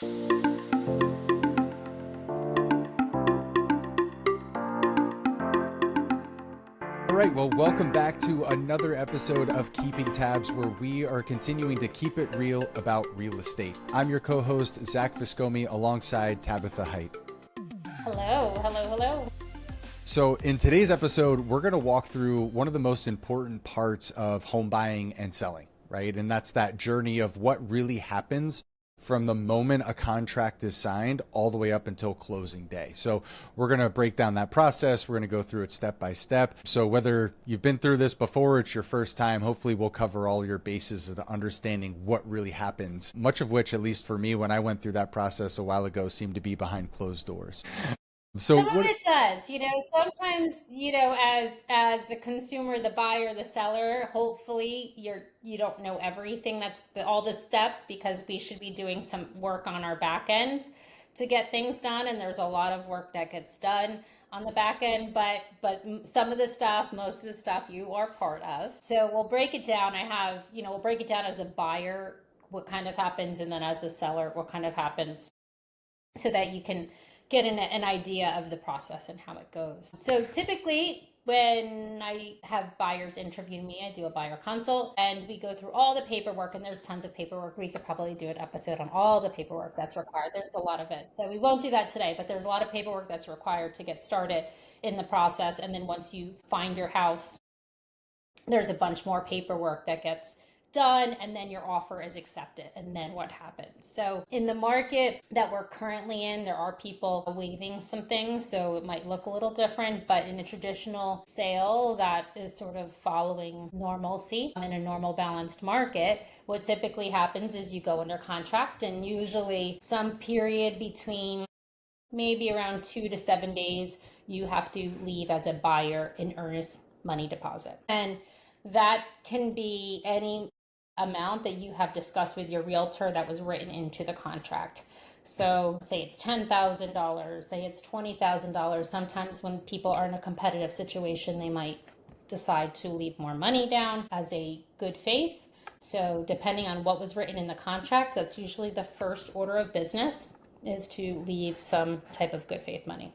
All right, well, welcome back to another episode of Keeping Tabs, where we are continuing to keep it real about real estate. I'm your co-host, Zack Viscomi, alongside Tabitha Heit. Hello. So in today's episode, we're going to walk through one of the most important parts of home buying and selling, right? And that's that journey of what really happens from the moment a contract is signed all the way up until closing day. So we're going to break down that process. We're going to go through it step by step. So whether you've been through this before, it's your first time, hopefully we'll cover all your bases of understanding what really happens. Much of which, at least for me, when I went through that process a while ago, seemed to be behind closed doors. So Some of what? it does, sometimes, as the consumer, the buyer, the seller, hopefully you don't know everything all the steps, because we should be doing some work on our back end to get things done, and there's a lot of work that gets done on the back end, but some of the stuff, most of the stuff you are part of. So we'll break it down. We'll break it down as a buyer, what kind of happens, and then as a seller, what kind of happens, so that you can get an idea of the process and how it goes. So typically when I have buyers interview me, I do a buyer consult and we go through all the paperwork, and there's tons of paperwork. We could probably do an episode on all the paperwork that's required. There's a lot of it. So we won't do that today, but there's a lot of paperwork that's required to get started in the process. And then once you find your house, there's a bunch more paperwork that gets done, and then your offer is accepted, and then what happens. So in the market that we're currently in, there are people waiving some things, so it might look a little different, but in a traditional sale that is sort of following normalcy in a normal balanced market, what typically happens is you go under contract, and usually some period between maybe around 2 to 7 days, you have to leave as a buyer in earnest money deposit. And that can be any amount that you have discussed with your realtor that was written into the contract. So say it's $10,000, say it's $20,000. Sometimes when people are in a competitive situation, they might decide to leave more money down as a good faith. So depending on what was written in the contract, that's usually the first order of business, is to leave some type of good faith money.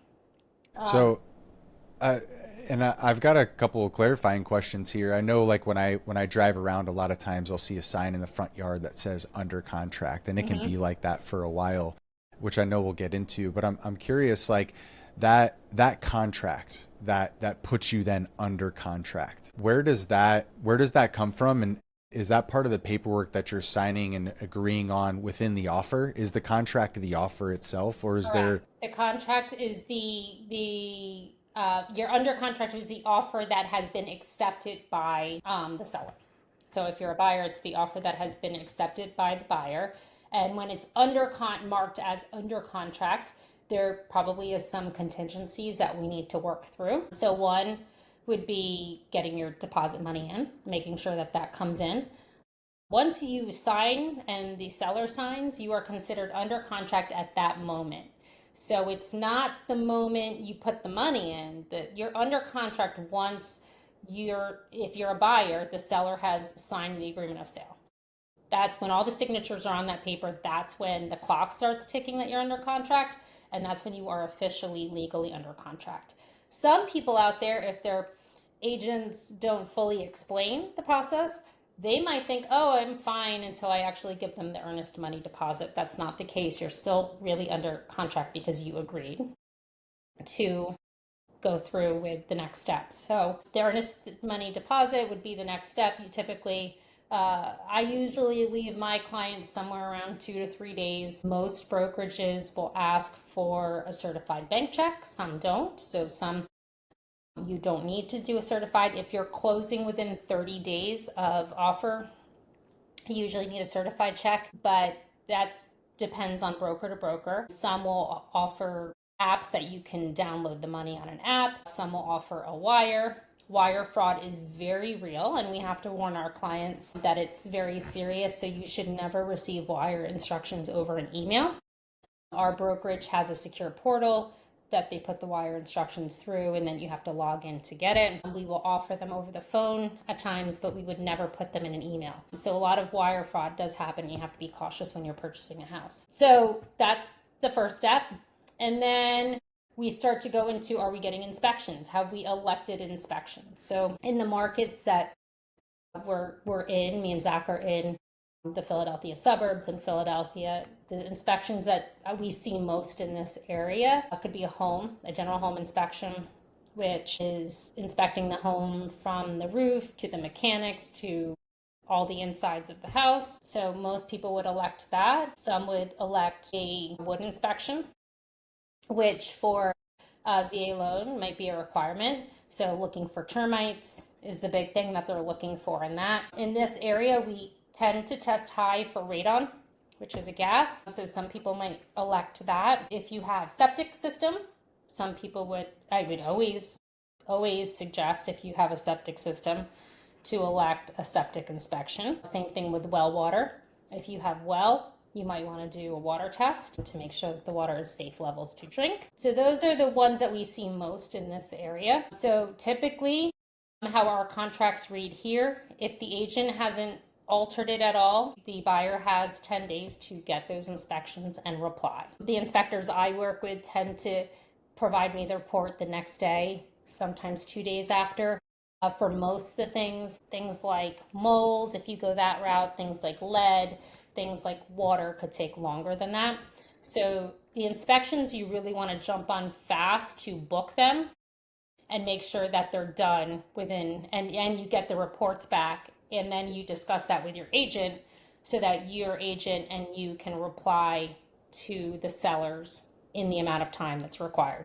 I've got a couple of clarifying questions here. I know, like when I drive around, a lot of times I'll see a sign in the front yard that says under contract, and it can be like that for a while, which I know we'll get into. But I'm curious, like that contract that puts you then under contract. Where does that come from, and is that part of the paperwork that you're signing and agreeing on within the offer? Is the contract the offer itself, or is there? The contract is your under contract is the offer that has been accepted by the seller. So if you're a buyer, it's the offer that has been accepted by the buyer. And when it's marked as under contract, there probably is some contingencies that we need to work through. So one would be getting your deposit money in, making sure that comes in. Once you sign and the seller signs, you are considered under contract at that moment. So it's not the moment you put the money in, that you're under contract once if you're a buyer, the seller has signed the agreement of sale. That's when all the signatures are on that paper. That's when the clock starts ticking that you're under contract, and that's when you are officially legally under contract. Some people out there, if their agents don't fully explain the process, they might think, oh, I'm fine until I actually give them the earnest money deposit. That's not the case. You're still really under contract because you agreed to go through with the next steps. So the earnest money deposit would be the next step. You typically, I usually leave my clients somewhere around 2 to 3 days. Most brokerages will ask for a certified bank check. Some don't. So some you don't need to do a certified. If you're closing within 30 days of offer, you usually need a certified check, but that depends on broker to broker. Some will offer apps that you can download the money on an app. Some will offer a wire. Wire fraud is very real, and we have to warn our clients that it's very serious, so you should never receive wire instructions over an email. Our brokerage has a secure portal that they put the wire instructions through, and then you have to log in to get it. We will offer them over the phone at times, but we would never put them in an email. So a lot of wire fraud does happen. You have to be cautious when you're purchasing a house. So that's the first step. And then we start to go into, are we getting inspections? Have we elected inspections? So in the markets that we're in, me and Zack are in the Philadelphia suburbs and Philadelphia, the inspections that we see most in this area could be a general home inspection, which is inspecting the home from the roof to the mechanics to all the insides of the house. So most people would elect that. Some would elect a wood inspection, which for a VA loan might be a requirement. So looking for termites is the big thing that they're looking for in that. In this area, we tend to test high for radon, which is a gas. So some people might elect that. If you have septic system, I would always suggest, if you have a septic system, to elect a septic inspection. Same thing with well water. If you have well, you might want to do a water test to make sure that the water is safe levels to drink. So those are the ones that we see most in this area. So typically, how our contracts read here, if the agent hasn't altered it at all, the buyer has 10 days to get those inspections and reply. The inspectors I work with tend to provide me the report the next day, sometimes 2 days after. For most of the things like mold, if you go that route, things like lead, things like water could take longer than that. So the inspections, you really want to jump on fast to book them and make sure that they're done within, and you get the reports back, and then you discuss that with your agent so that your agent and you can reply to the sellers in the amount of time that's required.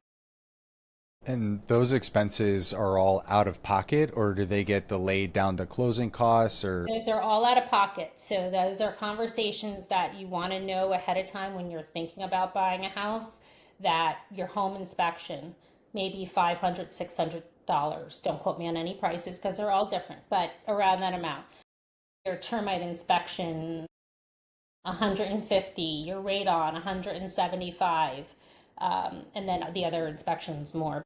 And those expenses are all out of pocket, or do they get delayed down to closing costs? Or Those are all out of pocket. So those are conversations that you want to know ahead of time when you're thinking about buying a house, that your home inspection may be $500, $600. Don't quote me on any prices because they're all different, but around that amount. Your termite inspection, 150, your radon, 175, and then the other inspections more.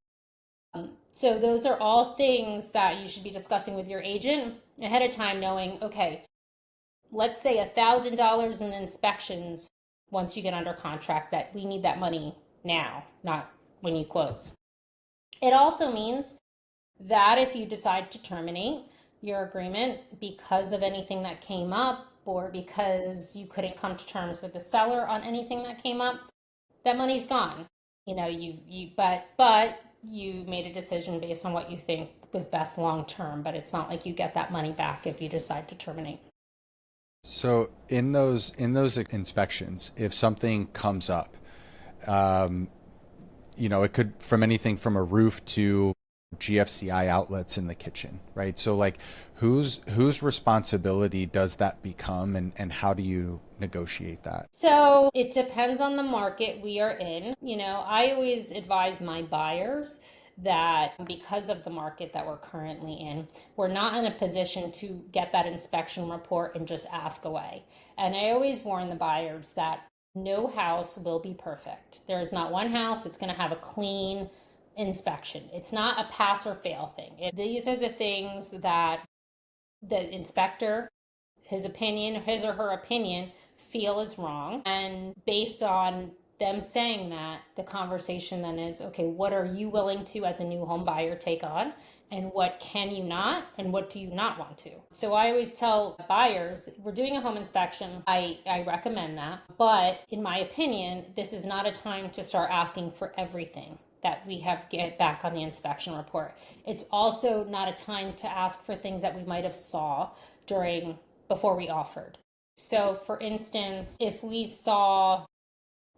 So those are all things that you should be discussing with your agent ahead of time, knowing, okay, let's say $1,000 in inspections once you get under contract, that we need that money now, not when you close. It also means that if you decide to terminate your agreement because of anything that came up, or because you couldn't come to terms with the seller on anything that came up, that money's gone. But you made a decision based on what you think was best long term, but it's not like you get that money back if you decide to terminate. so in those inspections, if something comes up, um, it could from anything from a roof to GFCI outlets in the kitchen, right? So like whose responsibility does that become, and how do you negotiate that? So it depends on the market we are in. I always advise my buyers that because of the market that we're currently in, we're not in a position to get that inspection report and just ask away. And I always warn the buyers that no house will be perfect. There is not one house that's going to have a clean inspection. It's not a pass or fail thing. These are the things that the inspector, his or her opinion, feel is wrong. And based on them saying that, the conversation then is, okay, what are you willing to, as a new home buyer, take on? And what can you not? And what do you not want to? So I always tell buyers, we're doing a home inspection. I recommend that. But in my opinion, this is not a time to start asking for everything that we have get back on the inspection report. It's also not a time to ask for things that we might have saw before we offered. So for instance, if we saw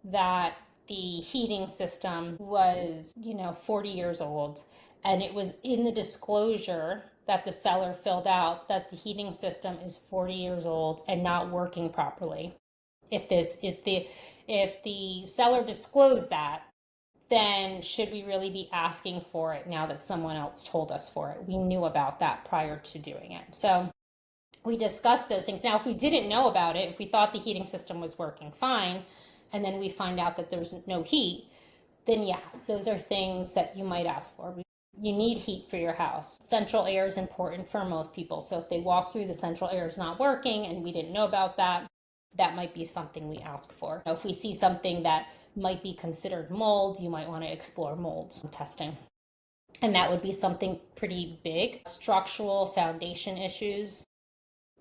that the heating system was, 40 years old, and it was in the disclosure that the seller filled out that the heating system is 40 years old and not working properly. If the seller disclosed that, then should we really be asking for it now that someone else told us for it? We knew about that prior to doing it. So we discussed those things. Now, if we didn't know about it, if we thought the heating system was working fine, and then we find out that there's no heat, then yes, those are things that you might ask for. You need heat for your house. Central air is important for most people. So if they walk through, the central air is not working and we didn't know about that, that might be something we ask for. Now, if we see something that might be considered mold, you might want to explore mold testing. And that would be something pretty big. Structural foundation issues,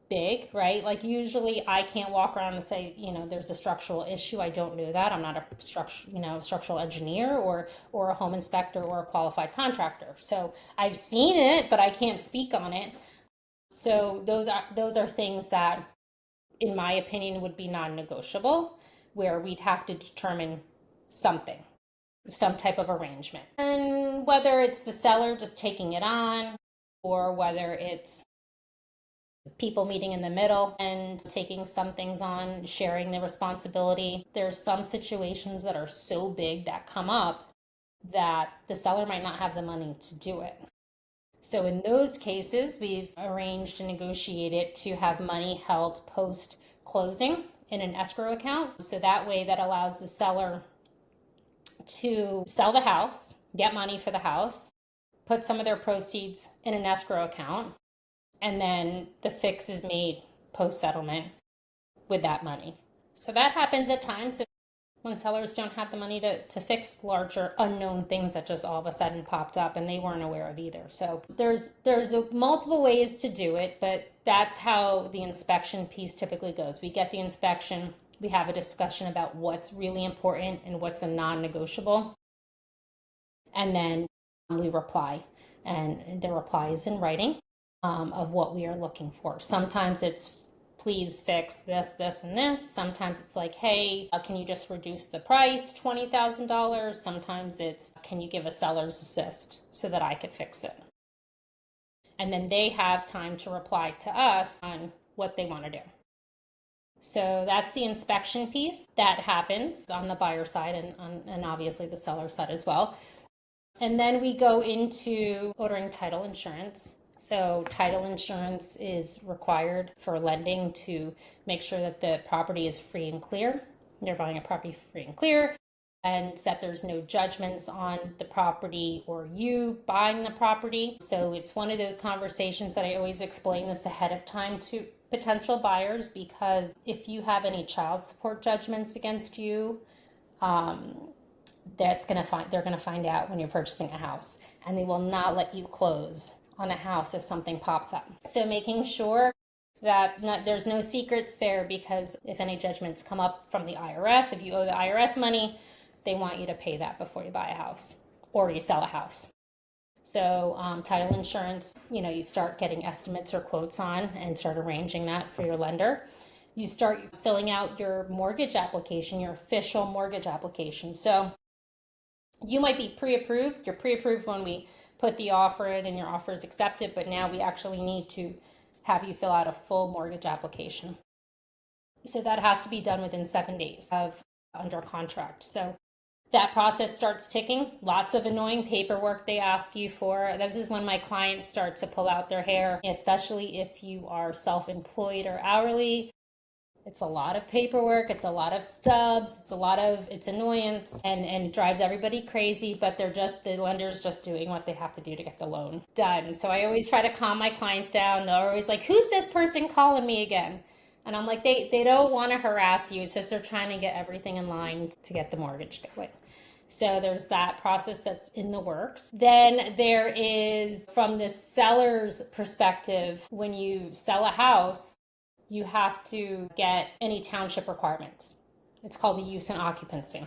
big, right? Like usually I can't walk around and say, there's a structural issue. I don't know that. I'm not a structural engineer or a home inspector or a qualified contractor. So I've seen it, but I can't speak on it. So those are things that, in my opinion, would be non-negotiable, where we'd have to determine something, some type of arrangement. And whether it's the seller just taking it on, or whether it's people meeting in the middle and taking some things on, sharing the responsibility. There's some situations that are so big that come up that the seller might not have the money to do it. So in those cases, we've arranged and negotiated to have money held post closing in an escrow account. So that way, that allows the seller to sell the house, get money for the house, put some of their proceeds in an escrow account, and then the fix is made post settlement with that money. So that happens at times when sellers don't have the money to fix larger unknown things that just all of a sudden popped up and they weren't aware of either. So there's multiple ways to do it, but that's how the inspection piece typically goes. We get the inspection, we have a discussion about what's really important and what's a non-negotiable, and then we reply, and the reply is in writing of what we are looking for. Sometimes it's please fix this, this, and this. Sometimes it's like, hey, can you just reduce the price $20,000? Sometimes it's, can you give a seller's assist so that I could fix it? And then they have time to reply to us on what they want to do. So that's the inspection piece that happens on the buyer side and obviously the seller side as well. And then we go into ordering title insurance. So title insurance is required for lending to make sure that the property is free and clear. They're buying a property free and clear, and that there's no judgments on the property or you buying the property. So it's one of those conversations that I always explain this ahead of time to potential buyers, because if you have any child support judgments against you, they're going to find out when you're purchasing a house, and they will not let you close on a house if something pops up. So making sure that there's no secrets there, because if any judgments come up from the IRS, if you owe the IRS money, they want you to pay that before you buy a house or you sell a house. So title insurance, you start getting estimates or quotes on and start arranging that for your lender. You start filling out your mortgage application, your official mortgage application. So you might be pre-approved. You're pre-approved when we put the offer in and your offer is accepted, but now we actually need to have you fill out a full mortgage application. So that has to be done within 7 days of under contract. So that process starts ticking. Lots of annoying paperwork they ask you for. This is when my clients start to pull out their hair, especially if you are self-employed or hourly. It's a lot of paperwork, it's a lot of stubs, it's annoyance, and it drives everybody crazy, but the lender's just doing what they have to do to get the loan done. So I always try to calm my clients down. They're always like, who's this person calling me again? And I'm like, they don't want to harass you. It's just they're trying to get everything in line to get the mortgage going. So there's that process that's in the works. Then there is, from the seller's perspective, when you sell a house, you have to get any township requirements. It's called the use and occupancy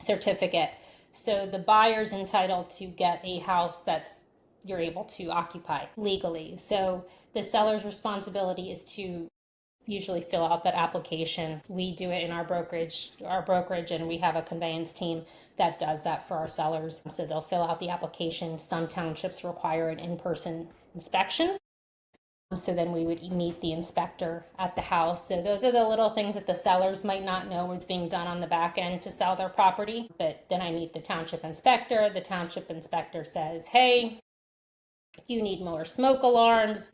certificate. So the buyer's entitled to get a house that's you're able to occupy legally. So the seller's responsibility is to usually fill out that application. We do it in our brokerage, and we have a conveyance team that does that for our sellers. So they'll fill out the application. Some townships require an in-person inspection. So then we would meet the inspector at the house. So those are the little things that the sellers might not know what's being done on the back end to sell their property. But then I meet the township inspector. The township inspector says, hey, you need more smoke alarms.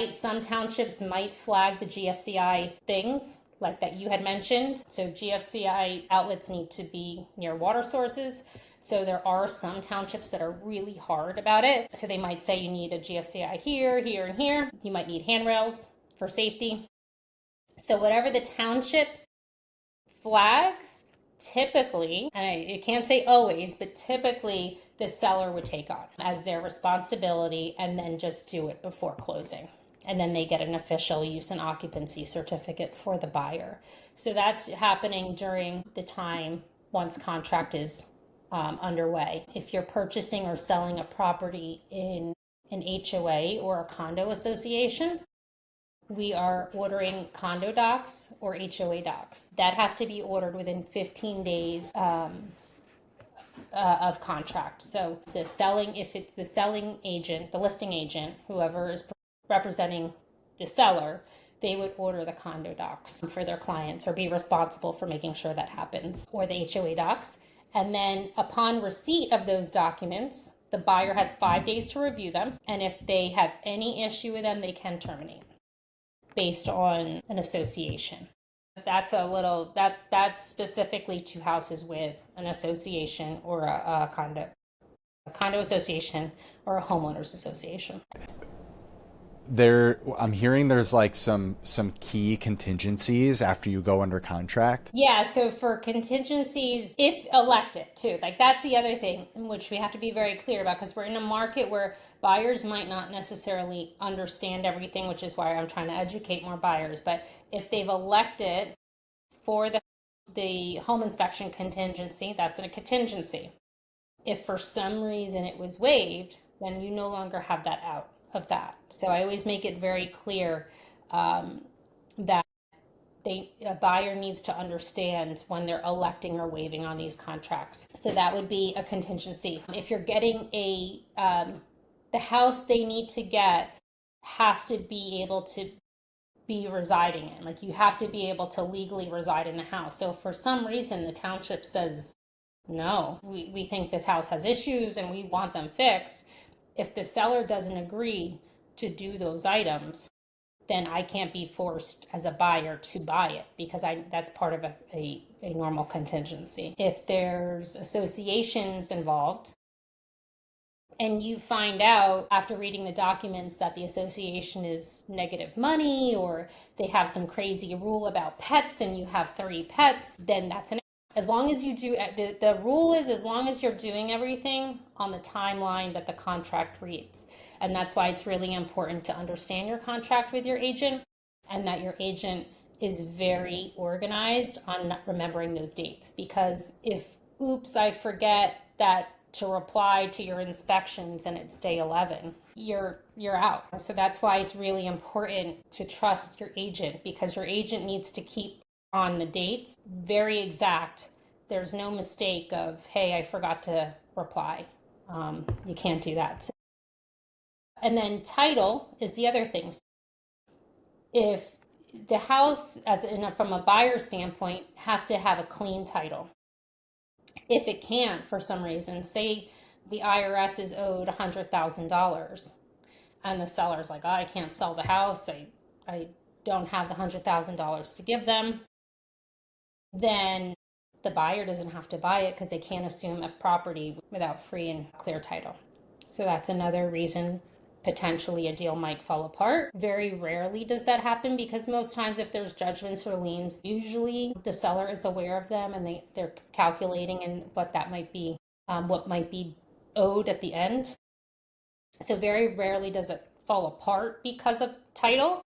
Some townships might flag the GFCI things like that you had mentioned. So GFCI outlets need to be near water sources. So there are some townships that are really hard about it. So they might say you need a GFCI here, here, and here. You might need handrails for safety. So whatever the township flags, typically, and I can't say always, but typically the seller would take on as their responsibility and then just do it before closing. And then they get an official use and occupancy certificate for the buyer. So that's happening during the time once contract is underway. If you're purchasing or selling a property in an HOA or a condo association, we are ordering condo docs or HOA docs. That has to be ordered within 15 days of contract. So if it's the selling agent, the listing agent, whoever is representing the seller, they would order the condo docs for their clients or be responsible for making sure that happens, or the HOA docs. And then upon receipt of those documents, the buyer has 5 days to review them. And if they have any issue with them, they can terminate based on an association. That's that's specifically to houses with an association or a condo association or a homeowners association. I'm hearing there's like some key contingencies after you go under contract. Yeah, so for contingencies, if elected too, like that's the other thing in which we have to be very clear about, because we're in a market where buyers might not necessarily understand everything, which is why I'm trying to educate more buyers. But if they've elected for the home inspection contingency, that's a contingency. If for some reason it was waived, then you no longer have that out of that. So I always make it very clear that a buyer needs to understand when they're electing or waiving on these contracts. So that would be a contingency. If you're getting the house they need to get has to be able to be residing in. Like you have to be able to legally reside in the house. So if for some reason the township says, no, we think this house has issues and we want them fixed, if the seller doesn't agree to do those items, then I can't be forced as a buyer to buy it, because that's part of a normal contingency. If there's associations involved and you find out after reading the documents that the association is negative money, or they have some crazy rule about pets and you have 3 pets, then that's as long as you do, the rule is as long as you're doing everything on the timeline that the contract reads. And that's why it's really important to understand your contract with your agent, and that your agent is very organized on remembering those dates. Because if, oops, I forget that to reply to your inspections and it's day 11, you're out. So that's why it's really important to trust your agent, because your agent needs to keep on the dates very exact. There's no mistake of, hey, I forgot to reply. You can't do that. And then title is the other thing. If the house, from a buyer standpoint, has to have a clean title. If it can't, for some reason, say the IRS is owed $100,000 and the seller's like, oh, I can't sell the house, I don't have the $100,000 to give them, then the buyer doesn't have to buy it, because they can't assume a property without free and clear title. So that's another reason potentially a deal might fall apart. Very rarely does that happen, because most times if there's judgments or liens, usually the seller is aware of them and they're calculating and what might be owed at the end. So very rarely does it fall apart because of title,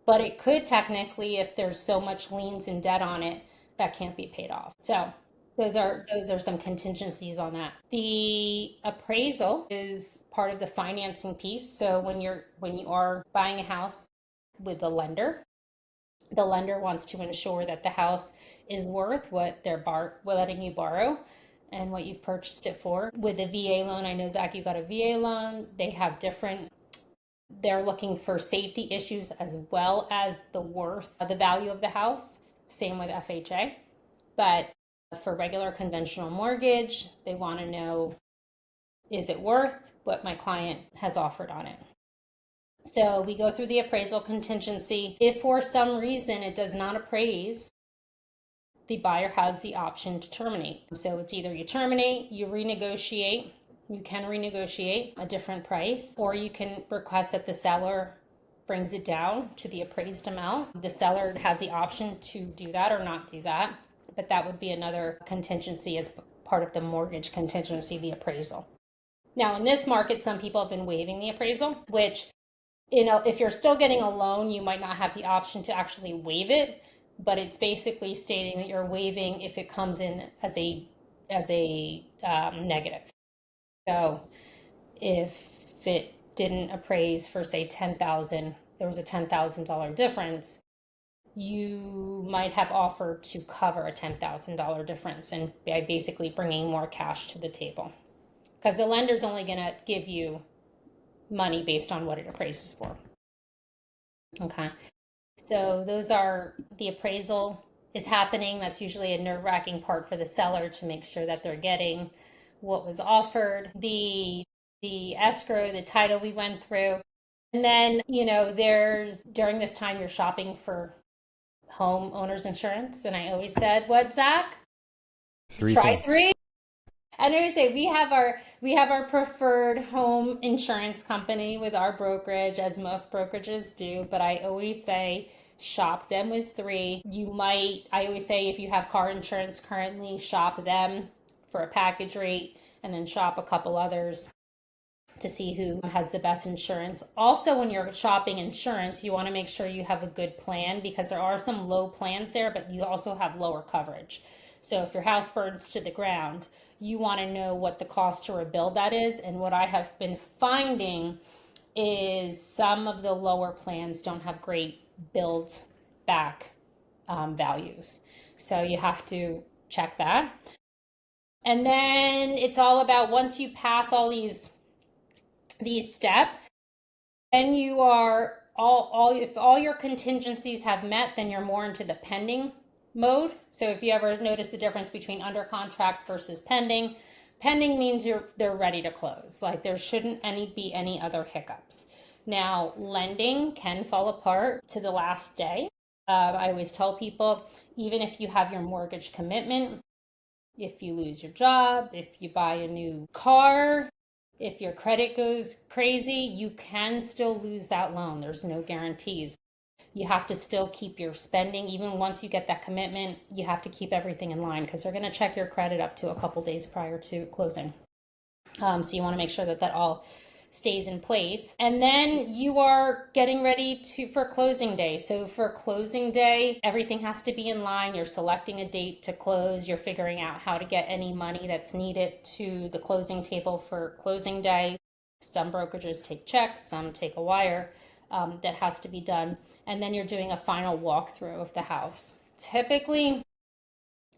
but it could technically, if there's so much liens and debt on it, that can't be paid off. So those are some contingencies on that. The appraisal is part of the financing piece. So when you are buying a house with the lender wants to ensure that the house is worth what they're letting you borrow and what you've purchased it for. With the VA loan, I know, Zack, you got a VA loan. They have they're looking for safety issues as well as the value of the house. Same with FHA. But for regular conventional mortgage, they want to know, is it worth what my client has offered on it? So we go through the appraisal contingency. If for some reason it does not appraise, the buyer has the option to terminate. So it's either you terminate, you renegotiate, you can renegotiate a different price, or you can request that the seller brings it down to the appraised amount. The seller has the option to do that or not do that, but that would be another contingency as part of the mortgage contingency, the appraisal. Now, in this market, some people have been waiving the appraisal, which, if you're still getting a loan, you might not have the option to actually waive it, but it's basically stating that you're waiving if it comes in as a negative. So if it didn't appraise for, say, 10,000, there was a $10,000 difference, you might have offered to cover a $10,000 difference and by basically bringing more cash to the table, because the lender's only going to give you money based on what it appraises for. Okay. So those are the appraisal is happening. That's usually a nerve-wracking part for the seller to make sure that they're getting what was offered. The escrow, the title we went through. And then, there's during this time you're shopping for homeowners insurance. And I always said, what, Zach? Three Try things. three. And I always say we have our preferred home insurance company with our brokerage, as most brokerages do. But I always say shop them with three. I always say if you have car insurance currently, shop them for a package rate, and then shop a couple others to see who has the best insurance. Also, when you're shopping insurance, you want to make sure you have a good plan, because there are some low plans there, but you also have lower coverage. So if your house burns to the ground, you want to know what the cost to rebuild that is. And what I have been finding is some of the lower plans don't have great build back values. So you have to check that. And then it's all about, once you pass all these steps, then you are if all your contingencies have met, then you're more into the pending mode. So if you ever notice the difference between under contract versus pending, pending means they're ready to close. Like, there shouldn't be any other hiccups. Now, lending can fall apart to the last day. I always tell people, even if you have your mortgage commitment, if you lose your job, if you buy a new car, if your credit goes crazy, you can still lose that loan. There's no guarantees. You have to still keep your spending. Even once you get that commitment, you have to keep everything in line, because they're going to check your credit up to a couple days prior to closing. So you want to make sure that all stays in place. And then you are getting ready for closing day. So for closing day, everything has to be in line. You're selecting a date to close. You're figuring out how to get any money that's needed to the closing table for closing day. Some brokerages take checks, some take a wire. That has to be done. And then you're doing a final walkthrough of the house. Typically,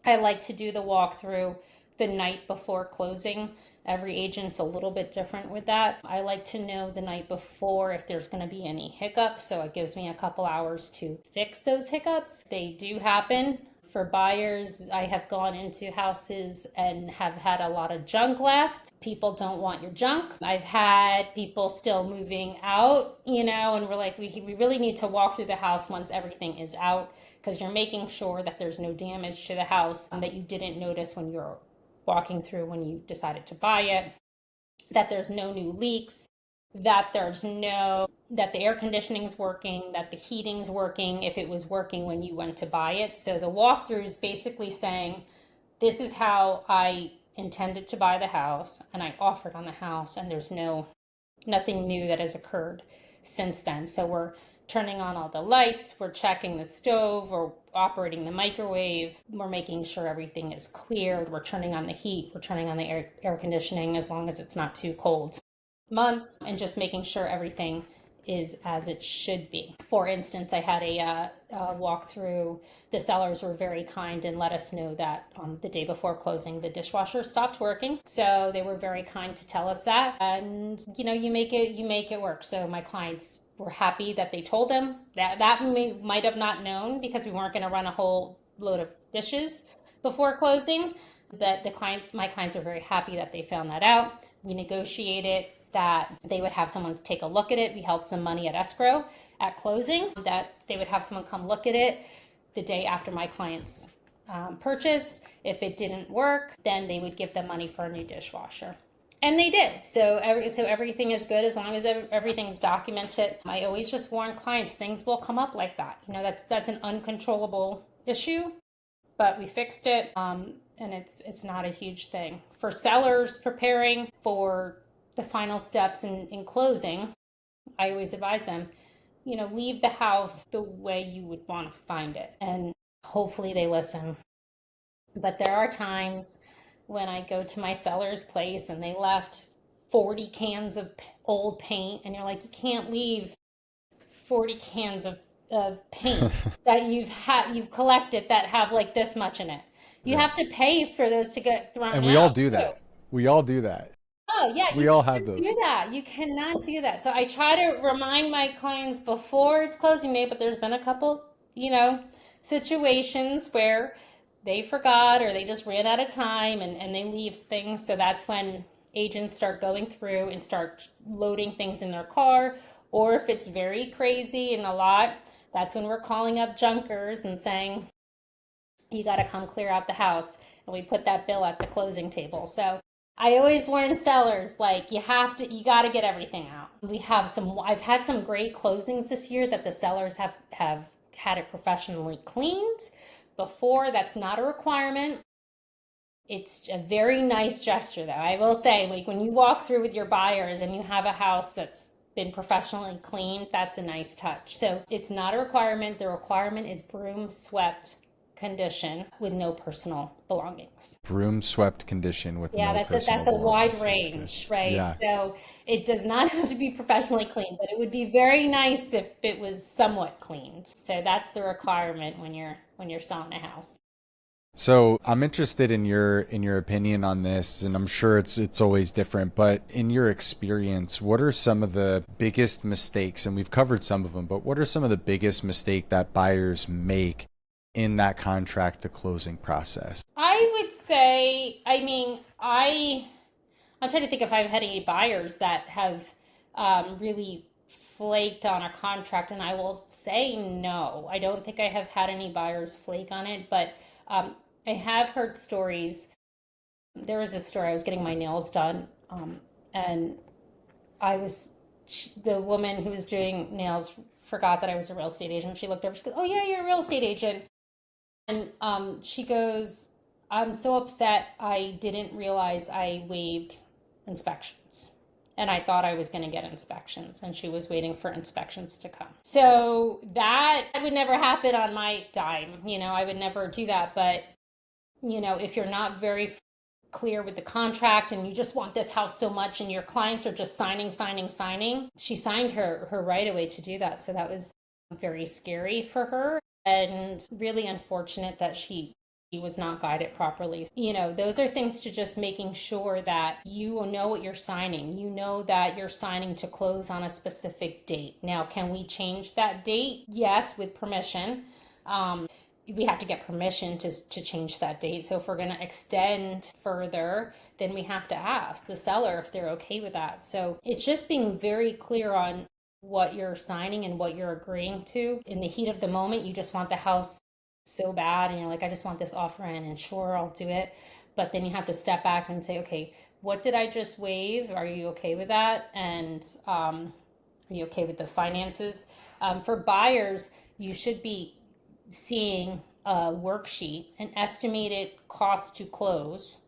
I like to do the walkthrough the night before closing. Every agent's a little bit different with that. I like to know the night before if there's going to be any hiccups, so it gives me a couple hours to fix those hiccups. They do happen. For buyers, I have gone into houses and have had a lot of junk left. People don't want your junk. I've had people still moving out, and we're like, we really need to walk through the house once everything is out, because you're making sure that there's no damage to the house that you didn't notice when you're walking through when you decided to buy it, that there's no new leaks, that the air conditioning's working, that the heating's working if it was working when you went to buy it. So the walkthrough is basically saying, this is how I intended to buy the house, and I offered on the house, and there's nothing new that has occurred since then. So we're turning on all the lights, we're checking the stove, we're operating the microwave, we're making sure everything is cleared, we're turning on the heat, we're turning on the air conditioning as long as it's not too cold months, and just making sure everything is as it should be. For instance, I had a walkthrough. The sellers were very kind and let us know that on the day before closing, the dishwasher stopped working. So they were very kind to tell us that, and you make it work. So my clients were happy that they told them that we might have not known, because we weren't going to run a whole load of dishes before closing. That my clients are very happy that they found that out. We negotiated that they would have someone take a look at it. We held some money at escrow at closing, that they would have someone come look at it the day after my clients purchased. If it didn't work, then they would give them money for a new dishwasher. And they did. So everything is good as long as everything's documented. I always just warn clients, things will come up like that. That's an uncontrollable issue, but we fixed it, and it's not a huge thing. For sellers preparing for the final steps in closing, I always advise them, leave the house the way you would want to find it, and hopefully they listen. But there are times when I go to my seller's place and they left 40 cans of old paint, and you're like, you can't leave 40 cans of paint that you've collected that have like this much in it. You have to pay for those to get thrown out. And we all do that. We all do that. Oh yeah, we you all have can't those. do that. You cannot do that. So I try to remind my clients before it's closing day, but there's been a couple, situations where they forgot or they just ran out of time and they leave things. So that's when agents start going through and start loading things in their car. Or if it's very crazy and a lot, that's when we're calling up junkers and saying, you got to come clear out the house. And we put that bill at the closing table. So I always warn sellers, like, you got to get everything out. I've had some great closings this year that the sellers have had it professionally cleaned before. That's not a requirement. It's a very nice gesture, though. I will say, like, when you walk through with your buyers and you have a house that's been professionally cleaned, that's a nice touch. So it's not a requirement. The requirement is broom swept condition with no personal belongings. Broom swept condition with no personal belongings. That's a wide range, right? Yeah. So it does not have to be professionally cleaned, but it would be very nice if it was somewhat cleaned. So that's the requirement when you're selling a house. So I'm interested in your opinion on this, and I'm sure it's always different, but in your experience, what are some of the biggest mistakes, and we've covered some of them, but what are some of the biggest mistakes that buyers make in that contract to closing process? I would say, I'm trying to think if I've had any buyers that have really flaked on a contract, and I will say no. I don't think I have had any buyers flake on it, but I have heard stories. There was a story, I was getting my nails done, and the woman who was doing nails forgot that I was a real estate agent. She looked over, she goes, "Oh yeah, you're a real estate agent." And she goes, "I'm so upset, I didn't realize I waived inspections. And I thought I was going to get inspections." And she was waiting for inspections to come. So that would never happen on my dime. I would never do that. But, if you're not very clear with the contract and you just want this house so much and your clients are just signing, she signed her right away to do that. So that was very scary for her and really unfortunate that she was not guided properly. Those are things to just making sure that you know what you're signing. You know that you're signing to close on a specific date. Now, can we change that date? Yes, with permission. We have to get permission to change that date. So if we're going to extend further, then we have to ask the seller if they're okay with that. So it's just being very clear on what you're signing and what you're agreeing to. In the heat of the moment, you just want the house so bad and you're like, I just want this offer in, and sure, I'll do it. But then you have to step back and say, okay, what did I just waive? Are you okay with that? And are you okay with the finances? For buyers, you should be seeing a worksheet, an estimated cost to close,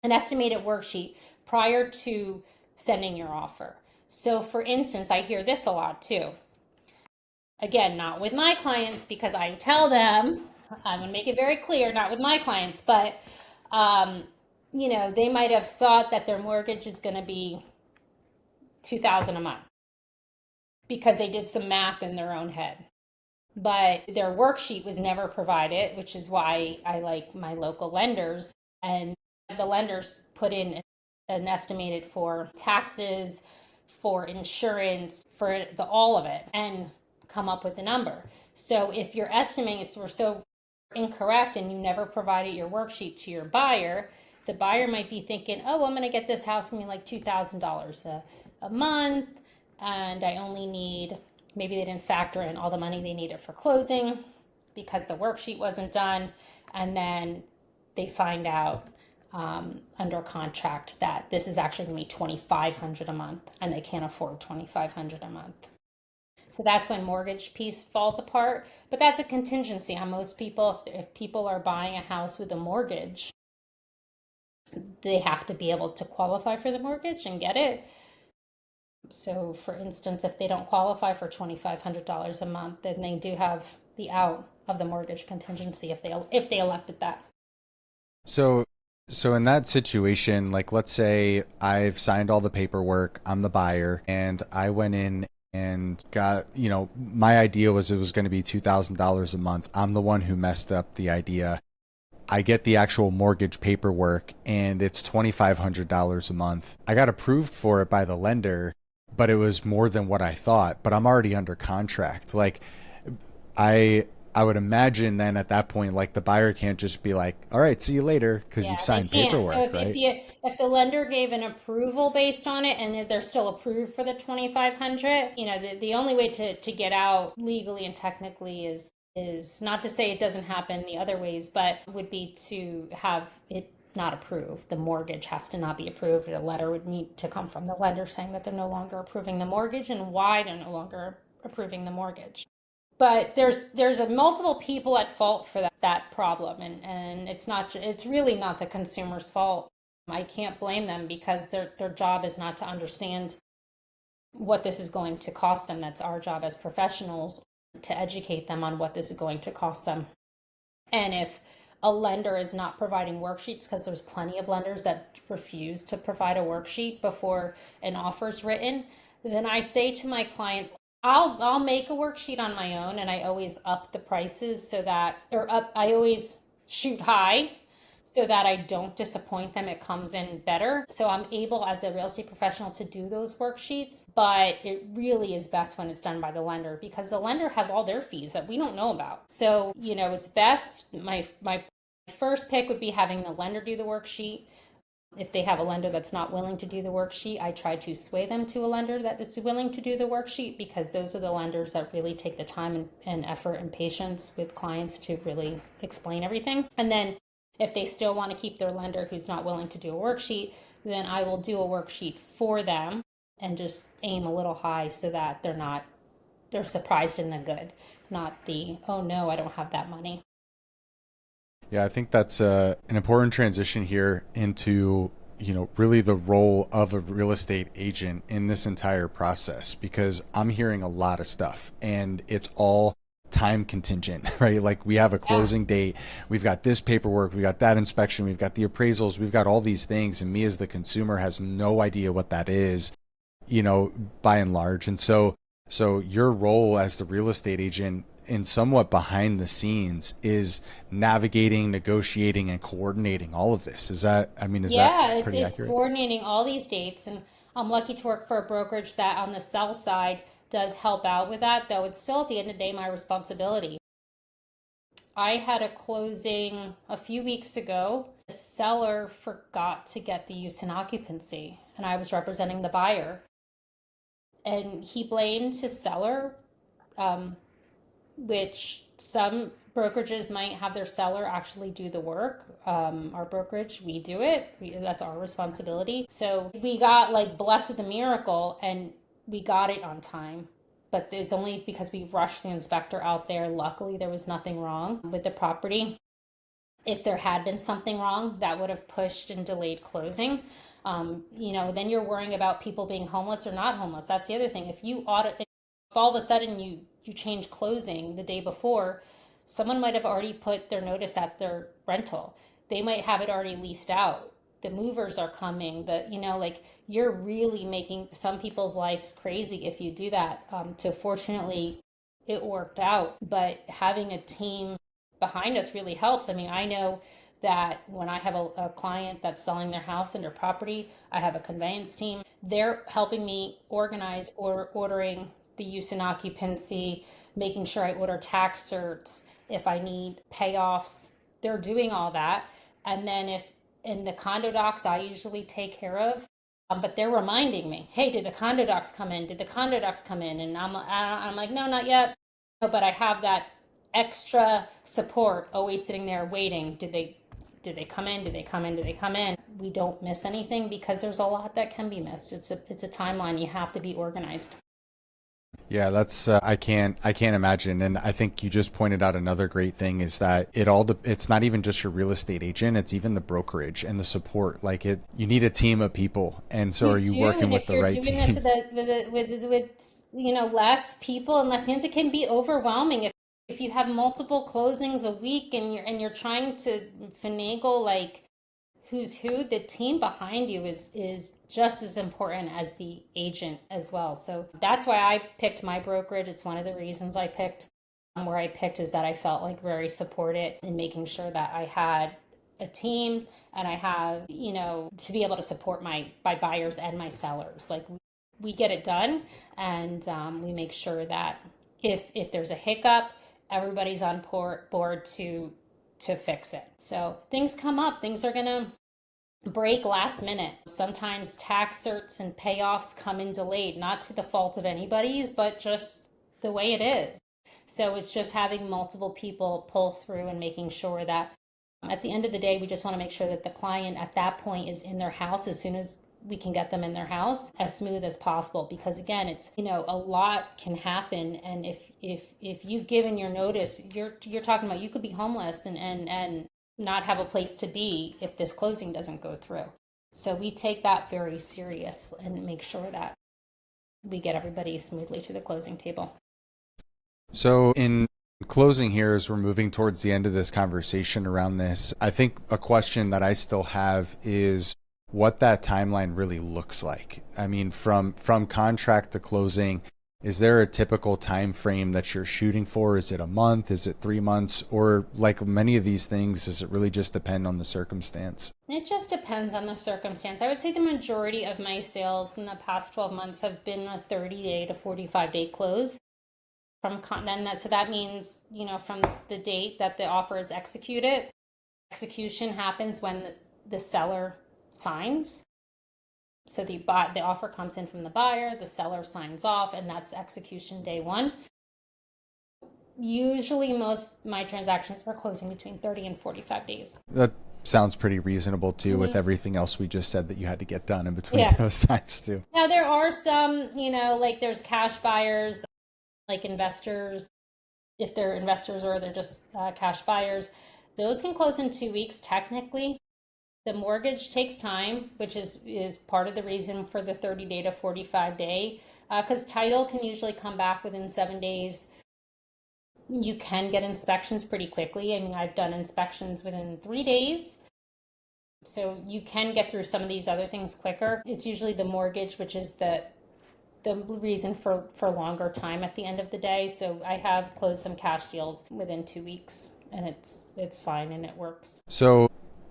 an estimated worksheet prior to sending your offer. So for instance, I hear this a lot too. Again, not with my clients, because I tell them, I'm going to make it very clear, not with my clients, but, they might have thought that their mortgage is going to be $2,000 a month because they did some math in their own head. But their worksheet was never provided, which is why I like my local lenders. And the lenders put in an estimated for taxes, for insurance, for all of it, and come up with a number. So if your estimates were so incorrect and you never provided your worksheet to your buyer, The buyer might be thinking, oh, I'm going to get this house going to be like $2,000 a month, and I only need, maybe they didn't factor in all the money they needed for closing because the worksheet wasn't done. And then they find out under contract that this is actually going to be $2,500 a month, and they can't afford $2,500 a month. So that's when mortgage piece falls apart. But that's a contingency on most people. If people are buying a house with a mortgage, they have to be able to qualify for the mortgage and get it. So for instance, if they don't qualify for $2,500 a month, then they do have the out of the mortgage contingency if they elected that. So so in that situation, like let's say I've signed all the paperwork, I'm the buyer, and I went in and got, my idea was it was going to be $2,000 a month. I'm the one who messed up the idea. I get the actual mortgage paperwork and it's $2,500 a month. I got approved for it by the lender, but it was more than what I thought, but I'm already under contract. Like I I would imagine then at that point, like the buyer can't just be like, all right, see you later, because you've Yeah, they signed can't. So paperwork, if right? the lender gave an approval based on it and they're still approved for the 2,500, the only way to get out legally and technically is not to say it doesn't happen the other ways, but would be to have it not approved. The mortgage has to not be approved. A letter would need to come from the lender saying that they're no longer approving the mortgage and why they're no longer approving the mortgage. But there's a multiple people at fault for that problem, and it's really not the consumer's fault. I can't blame them because their job is not to understand what this is going to cost them. That's our job as professionals to educate them on what this is going to cost them. And if a lender is not providing worksheets, because there's plenty of lenders that refuse to provide a worksheet before an offer is written, then I say to my client, I'll make a worksheet on my own, and I always up the prices I always shoot high so that I don't disappoint them. It comes in better. So I'm able as a real estate professional to do those worksheets, but it really is best when it's done by the lender because the lender has all their fees that we don't know about. So, it's best. My first pick would be having the lender do the worksheet. If they have a lender that's not willing to do the worksheet, I try to sway them to a lender that is willing to do the worksheet because those are the lenders that really take the time and effort and patience with clients to really explain everything. And then if they still want to keep their lender who's not willing to do a worksheet, then I will do a worksheet for them and just aim a little high so that they're surprised in the good, not the, oh no, I don't have that money. Yeah, I think that's an important transition here into, really the role of a real estate agent in this entire process, because I'm hearing a lot of stuff and it's all time contingent, right? Like we have a Yeah. closing date, we've got this paperwork, we got that inspection, we've got the appraisals, we've got all these things. And me as the consumer has no idea what that is, by and large. And so your role as the real estate agent in somewhat behind the scenes is navigating, negotiating, and coordinating all of this. Is that Yeah, it's pretty it's accurate? coordinating all these dates, and I'm lucky to work for a brokerage that on the sell side does help out with that, though it's still at the end of the day my responsibility. I had a closing a few weeks ago. The seller forgot to get the use in occupancy, and I was representing the buyer, and he blamed his seller, um, which some brokerages might have their seller actually do the work. Our brokerage, we do it. That's our responsibility. So we got like blessed with a miracle and we got it on time. But it's only because we rushed the inspector out there. Luckily, there was nothing wrong with the property. If there had been something wrong, that would have pushed and delayed closing. Then you're worrying about people being homeless or not homeless. That's the other thing. If all of a sudden you change closing the day before, someone might have already put their notice at their rental. They might have it already leased out. The movers are coming. Like you're really making some people's lives crazy if you do that. So fortunately, it worked out. But having a team behind us really helps. I mean, I know that when I have a client that's selling their house and their property, I have a conveyance team. They're helping me organize or ordering the use in occupancy, making sure I order tax certs, if I need payoffs, they're doing all that. And then And the condo docs I usually take care of. But they're reminding me, hey, did the condo docs come in? Did the condo docs come in? And I'm like, no, not yet. No, but I have that extra support always sitting there waiting. Did they come in? Did they come in? Did they come in? We don't miss anything because there's a lot that can be missed. It's a timeline. You have to be organized. Yeah, that's I can't imagine. And I think you just pointed out another great thing is that it's not even just your real estate agent, it's even the brokerage and the support. Like you need a team of people. And so You are you do, working and with if the you're right doing this team? with less people and less hands, it can be overwhelming. If you have multiple closings a week and you're trying to finagle like who's who, the team behind you is just as important as the agent as well. So that's why I picked my brokerage. It's one of the reasons I picked where I picked is that I felt like very supported in making sure that I had a team and I have, to be able to support my buyers and my sellers. Like we get it done, and we make sure that if there's a hiccup, everybody's on board to fix it. So things come up, things are gonna break last minute. Sometimes tax certs and payoffs come in delayed, not to the fault of anybody's, but just the way it is. So it's just having multiple people pull through and making sure that at the end of the day, we just want to make sure that the client at that point is in their house as soon as we can get them in their house as smooth as possible, because again, it's a lot can happen, and if you've given your notice, you're talking about you could be homeless and not have a place to be if this closing doesn't go through. So we take that very serious and make sure that we get everybody smoothly to the closing table. So in closing here, as we're moving towards the end of this conversation around this, I think a question that I still have is what that timeline really looks like. I mean, from contract to closing, is there a typical time frame that you're shooting for? Is it a month? Is it 3 months? Or like many of these things, does it really just depend on the circumstance? It just depends on the circumstance. I would say the majority of my sales in the past 12 months have been a 30-day to 45-day close from continent. So that means, from the date that the offer is executed, execution happens when the seller signs. So the offer comes in from the buyer, the seller signs off, and that's execution day one. Usually most my transactions are closing between 30 and 45 days. That sounds pretty reasonable too, with Mm-hmm. everything else we just said that you had to get done in between Yeah. those times too. Now there are some, like there's cash buyers, like investors, if they're investors or they're just cash buyers. Those can close in 2 weeks technically. The mortgage takes time, which is part of the reason for the 30-day to 45-day, because title can usually come back within 7 days. You can get inspections pretty quickly. I mean, I've done inspections within 3 days. So you can get through some of these other things quicker. It's usually the mortgage, which is the reason for longer time at the end of the day. So I have closed some cash deals within 2 weeks, and it's fine and it works. So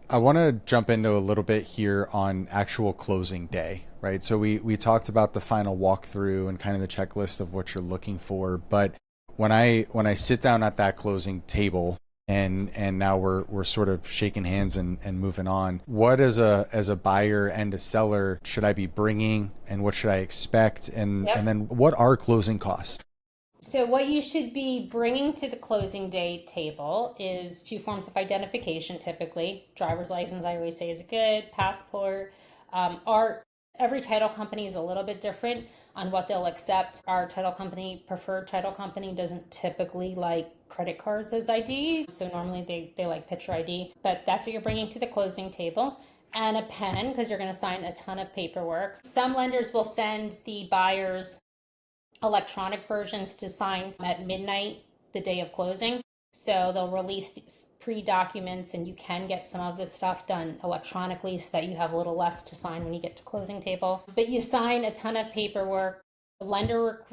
I want to jump into a little bit here on actual closing day, right? So we talked about the final walkthrough and kind of the checklist of what you're looking for, but when I sit down at that closing table and now we're sort of shaking hands and moving on, what as a buyer and a seller should I be bringing, and what should I expect, and Yep. and then what are closing costs? So what you should be bringing to the closing day table is 2 forms of identification, typically. Driver's license, I always say, is good. Passport. Our every title company is a little bit different on what they'll accept. Our preferred title company, doesn't typically like credit cards as ID. So normally they like picture ID, but that's what you're bringing to the closing table. And a pen, because you're going to sign a ton of paperwork. Some lenders will send the buyers electronic versions to sign at midnight the day of closing. So they'll release these pre-documents, and you can get some of this stuff done electronically so that you have a little less to sign when you get to closing table. But you sign a ton of paperwork, lender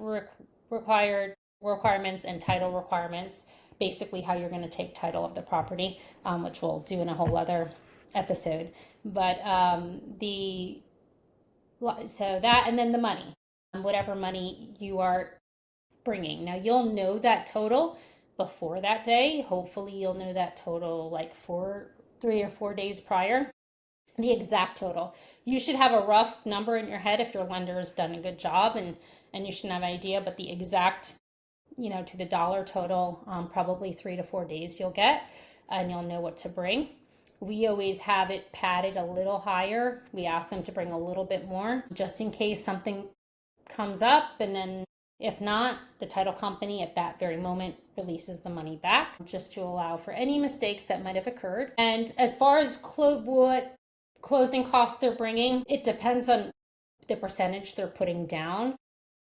requirements and title requirements, basically how you're going to take title of the property, which we'll do in a whole other episode. But so that, and then the money, whatever money you are bringing. Now you'll know that total before that day. Hopefully you'll know that total like 3 or 4 days prior. the exact total. You should have a rough number in your head if your lender has done a good job, and you should have an idea, but the exact, to the dollar total, probably 3 to 4 days you'll get, and you'll know what to bring. We always have it padded a little higher. We ask them to bring a little bit more just in case something comes up, and then if not, the title company at that very moment releases the money back just to allow for any mistakes that might have occurred. And as far as what closing costs they're bringing, it depends on the percentage they're putting down.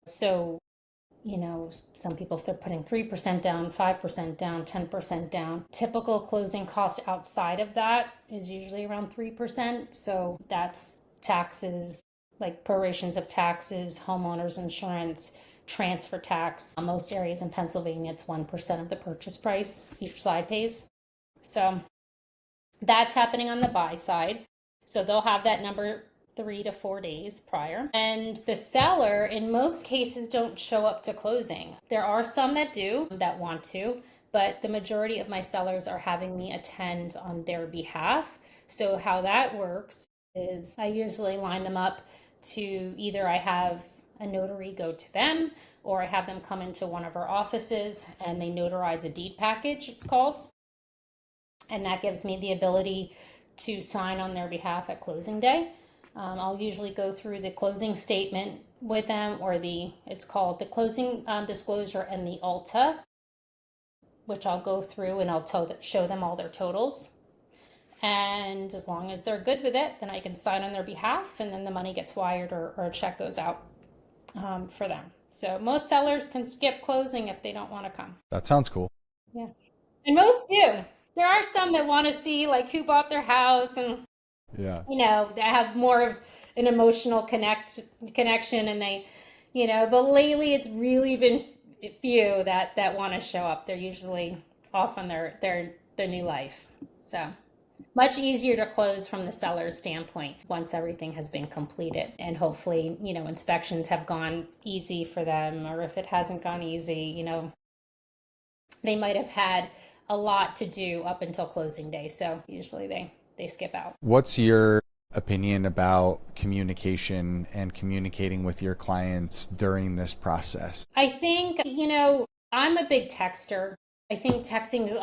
So, some people, if they're putting 3% down, 5% down, 10% down, typical closing cost outside of that is usually around 3%. So that's taxes, like prorations of taxes, homeowners insurance, transfer tax. Most areas in Pennsylvania, it's 1% of the purchase price each side pays. So that's happening on the buy side. So they'll have that number 3 to 4 days prior. And the seller, in most cases, don't show up to closing. There are some that do, that want to, but the majority of my sellers are having me attend on their behalf. So how that works is I usually line them up to either I have a notary go to them, or I have them come into one of our offices and they notarize a deed package, it's called. And that gives me the ability to sign on their behalf at closing day. I'll usually go through the closing statement with them, or it's called the closing disclosure and the ALTA, which I'll go through and I'll show them all their totals. And as long as they're good with it, then I can sign on their behalf, and then the money gets wired or a check goes out for them. So most sellers can skip closing if they don't want to come. That sounds cool. Yeah. And most do. There are some that want to see like who bought their house, and Yeah. they have more of an emotional connection, and they, but lately it's really been few that want to show up. They're usually off on their new life. So much easier to close from the seller's standpoint once everything has been completed, and hopefully, inspections have gone easy for them, or if it hasn't gone easy, they might have had a lot to do up until closing day. So usually they skip out. What's your opinion about communication and communicating with your clients during this process? I think, I'm a big texter. I think texting is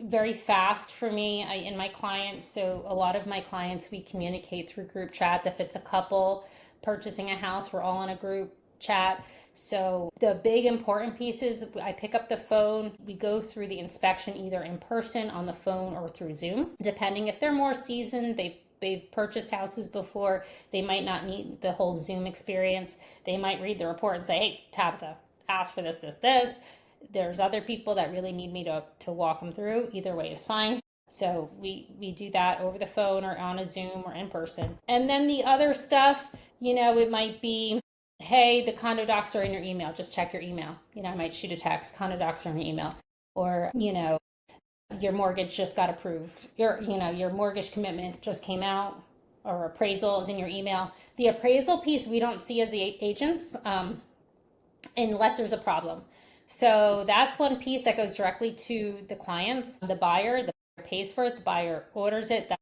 very fast for me and my clients. So a lot of my clients, we communicate through group chats. If it's a couple purchasing a house, we're all in a group chat. So the big important piece is I pick up the phone. We go through the inspection either in person, on the phone, or through Zoom. Depending if they're more seasoned, they've purchased houses before, they might not need the whole Zoom experience. They might read the report and say, hey, Tabitha, ask for this, this, this. There's other people that really need me to walk them through. Either way is fine. So we do that over the phone or on a Zoom or in person. And then the other stuff, it might be, hey, the condo docs are in your email. Just check your email. I might shoot a text, condo docs are in your email. Or, your mortgage just got approved. Your mortgage commitment just came out, or appraisal is in your email. The appraisal piece we don't see as the agents unless there's a problem. So that's one piece that goes directly to the clients. The buyer pays for it, the buyer orders it,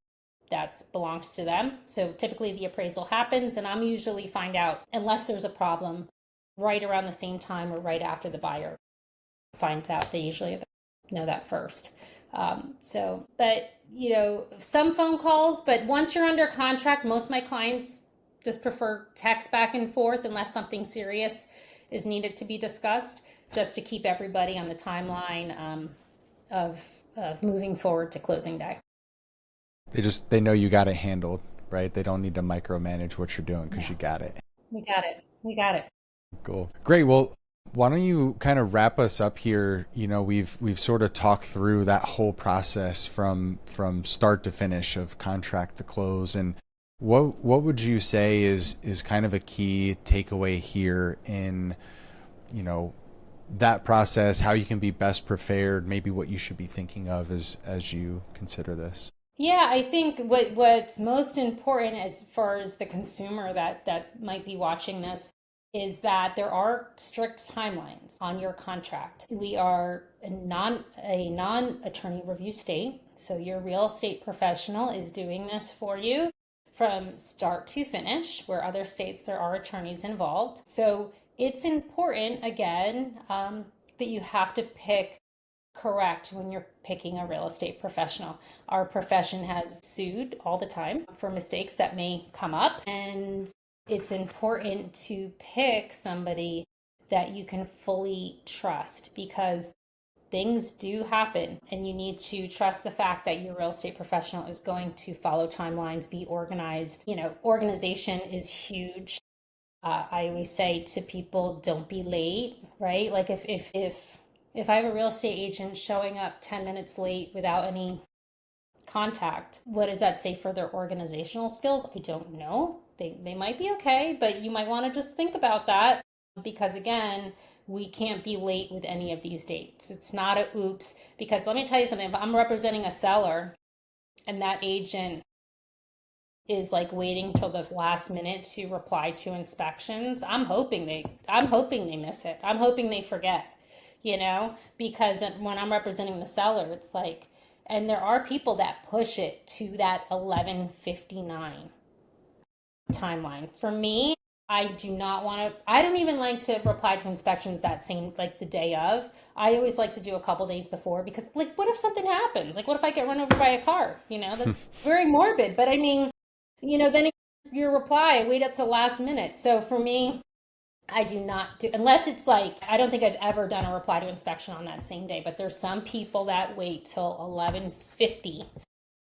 that belongs to them. So typically the appraisal happens, and I'm usually find out, unless there's a problem, right around the same time or right after the buyer finds out. They usually know that first. But some phone calls, but once you're under contract, most of my clients just prefer text back and forth unless something serious is needed to be discussed, just to keep everybody on the timeline of moving forward to closing day. They know you got it handled, right? They don't need to micromanage what you're doing because you got it. We got it. Cool. Great. Well, why don't you kind of wrap us up here? We've sort of talked through that whole process from start to finish of contract to close. And what would you say is kind of a key takeaway here in, that process, how you can be best prepared, maybe what you should be thinking of as you consider this? Yeah, I think what's most important as far as the consumer that might be watching this is that there are strict timelines on your contract. We are a non-attorney review state, so your real estate professional is doing this for you. from start to finish, where other states there are attorneys involved. So it's important, again, that you have to pick correct when you're picking a real estate professional. Our profession has sued all the time for mistakes that may come up, and it's important to pick somebody that you can fully trust, because things do happen and you need to trust the fact that your real estate professional is going to follow timelines, be organized. Organization is huge. I always say to people, don't be late, right? Like if I have a real estate agent showing up 10 minutes late without any contact, what does that say for their organizational skills? I don't know. They might be okay, but you might want to just think about that, because again, we can't be late with any of these dates. It's not a oops, because let me tell you something. If I'm representing a seller and that agent is like waiting till the last minute to reply to inspections, I'm hoping they miss it. I'm hoping they forget, because when I'm representing the seller, it's like, and there are people that push it to that 11:59 timeline. For me, I don't even like to reply to inspections that same, like the day of. I always like to do a couple days before, because like, what if something happens? Like, what if I get run over by a car? That's very morbid, but I mean, then your reply, wait up to the last minute. So for me, I do not do, unless it's like, I don't think I've ever done a reply to inspection on that same day, but there's some people that wait till 11:50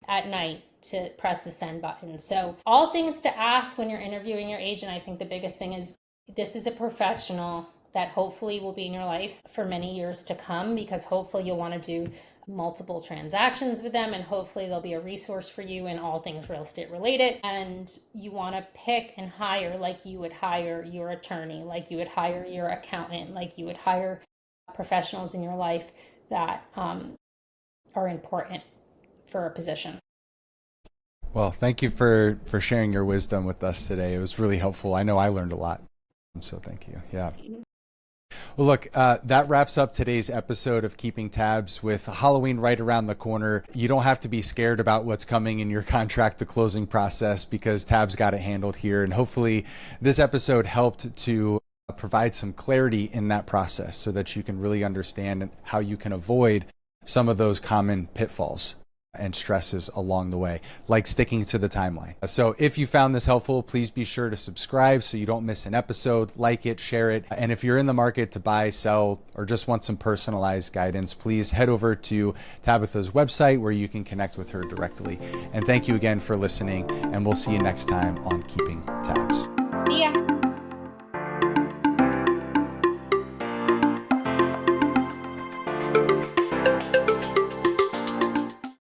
at night to press the send button. So all things to ask when you're interviewing your agent. I think the biggest thing is, this is a professional that hopefully will be in your life for many years to come, because hopefully you'll want to do multiple transactions with them, and hopefully they'll be a resource for you in all things real estate related. And you want to pick and hire like you would hire your attorney, like you would hire your accountant, like you would hire professionals in your life that are important for a position. Well, thank you for sharing your wisdom with us today. It was really helpful. I know I learned a lot. So thank you. Yeah. Well, look, that wraps up today's episode of Keeping Tabs. With Halloween right around the corner, you don't have to be scared about what's coming in your contract to closing process, because Tabs got it handled here. And hopefully this episode helped to provide some clarity in that process, so that you can really understand how you can avoid some of those common pitfalls and stresses along the way, like sticking to the timeline. So if you found this helpful, please be sure to subscribe so you don't miss an episode, like it, share it. And if you're in the market to buy, sell, or just want some personalized guidance, please head over to Tabitha's website where you can connect with her directly. And thank you again for listening, and we'll see you next time on Keeping Tabs. See ya.